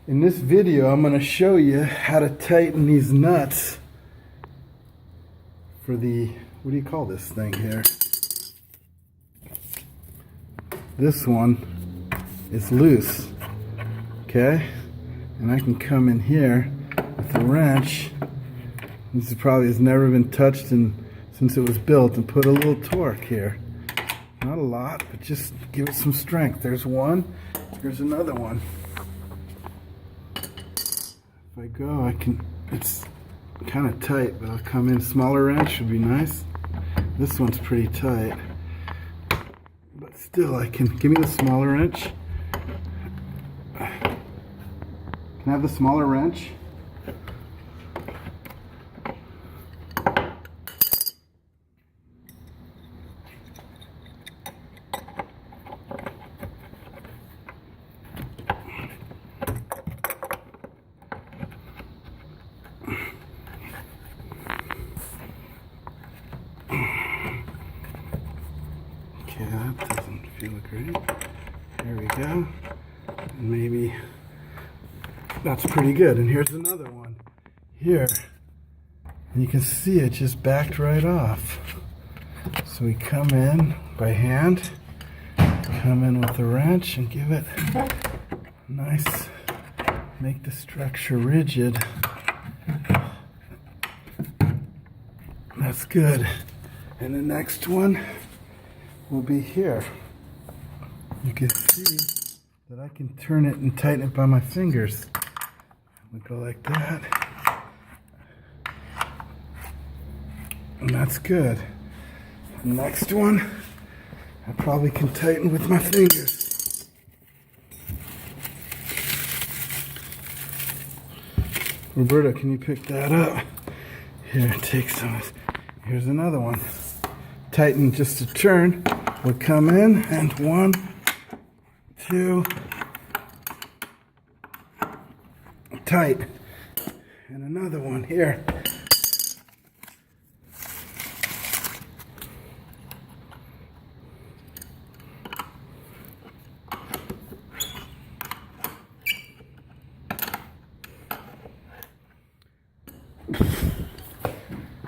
In this video, I'm going to show you how to tighten these nuts for the, what do you call this thing here? This one is loose, okay? And I can come in here with a wrench. This probably has never been touched since it was built, and put a little torque here. Not a lot, but just give it some strength. There's one, here's another one. If I go, I can, it's kind of tight, but I'll come in. Smaller wrench would be nice. This one's pretty tight, but still I can, give me the smaller wrench. Can I have the smaller wrench? Okay, that doesn't feel great. There we go. And maybe that's pretty good. And here's another one here. And you can see it just backed right off. So we come in by hand, come in with the wrench and give it a nice, make the structure rigid. That's good. And the next one will be here. You can see that I can turn it and tighten it by my fingers. We go like that. And that's good. The next one, I probably can tighten with my fingers. Roberta, can you pick that up? Here, take some. Here's another one. Tighten just a turn. We'll come in and 1, 2, tight. And another one here.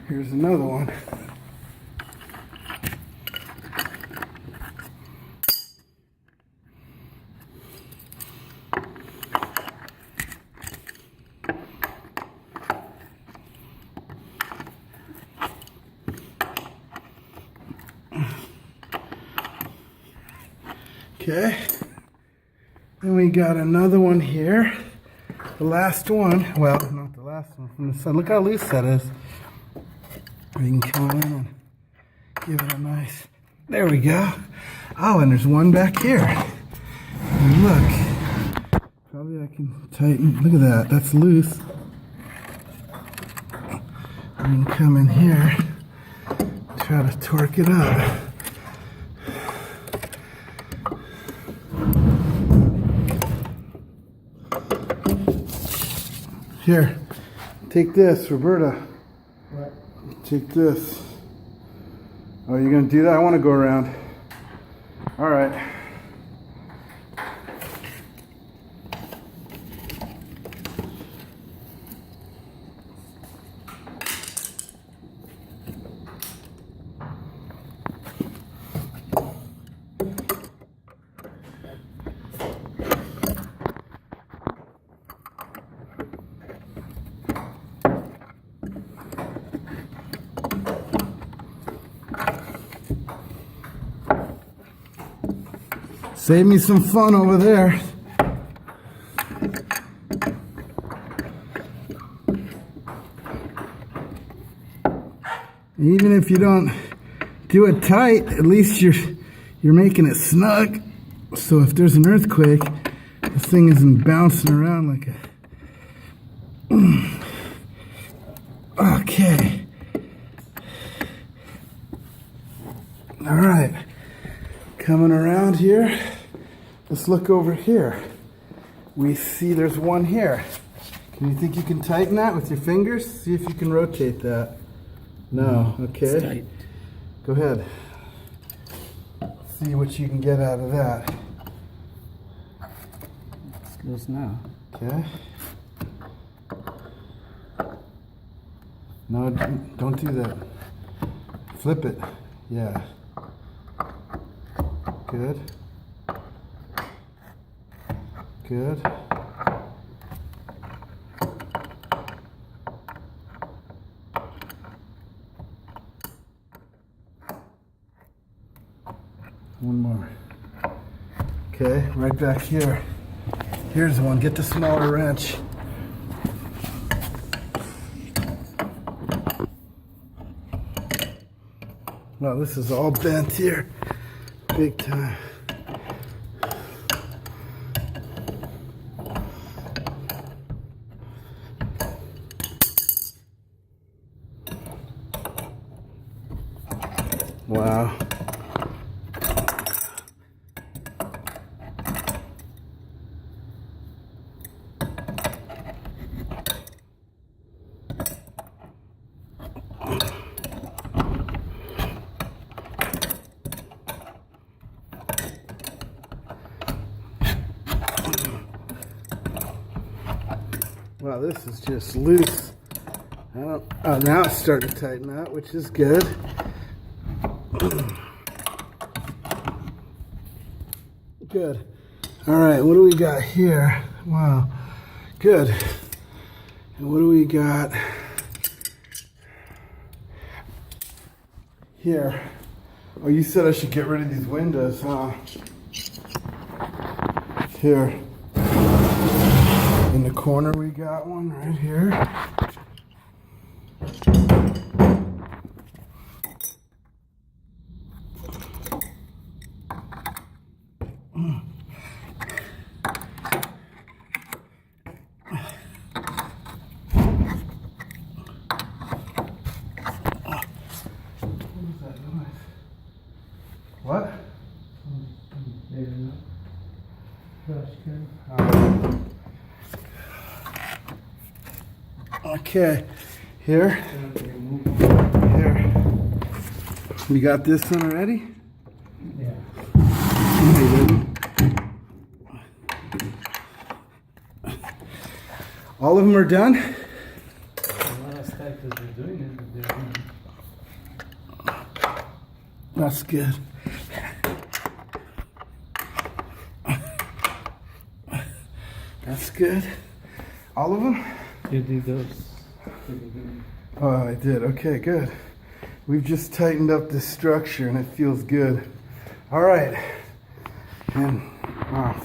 Here's another one. Okay, and we got another one here. The last one, well, not the last one from the sun. Look how loose that is. We can come in and give it a nice, there we go. Oh, and there's one back here. And look, probably I can tighten, look at that, that's loose. We can come in here, try to torque it up. Here, take this, Roberta. What? Take this. Oh, you're going to do that? I want to go around. All right. Save me some fun over there. Even if you don't do it tight, at least you're making it snug. So if there's an earthquake, this thing isn't bouncing around like a... Okay. All right. Coming around here. Let's look over here. We see there's one here. Can you think you can tighten that with your fingers? See if you can rotate that. No, okay. It's tight. Go ahead. See what you can get out of that. It's loose now. Okay. No, don't do that. Flip it. Yeah. Good. Good. One more. Okay, right back here. Here's one. Get the smaller wrench. Wow, this is all bent here. Big time. Wow. Wow, this is just loose. Oh, now it's starting to tighten up, which is good. Good. All right, what do we got here? Wow, good. And what do we got here? Oh, you said I should get rid of these windows, huh? Here. In the corner we got one right here. What? Okay, here. We got this one already? Yeah. All of them are done? Last time that they're doing it, they're doing That's good. That's good. All of them? You did those. Oh, I did. Okay, good. We've just tightened up this structure and it feels good. All right. And wow.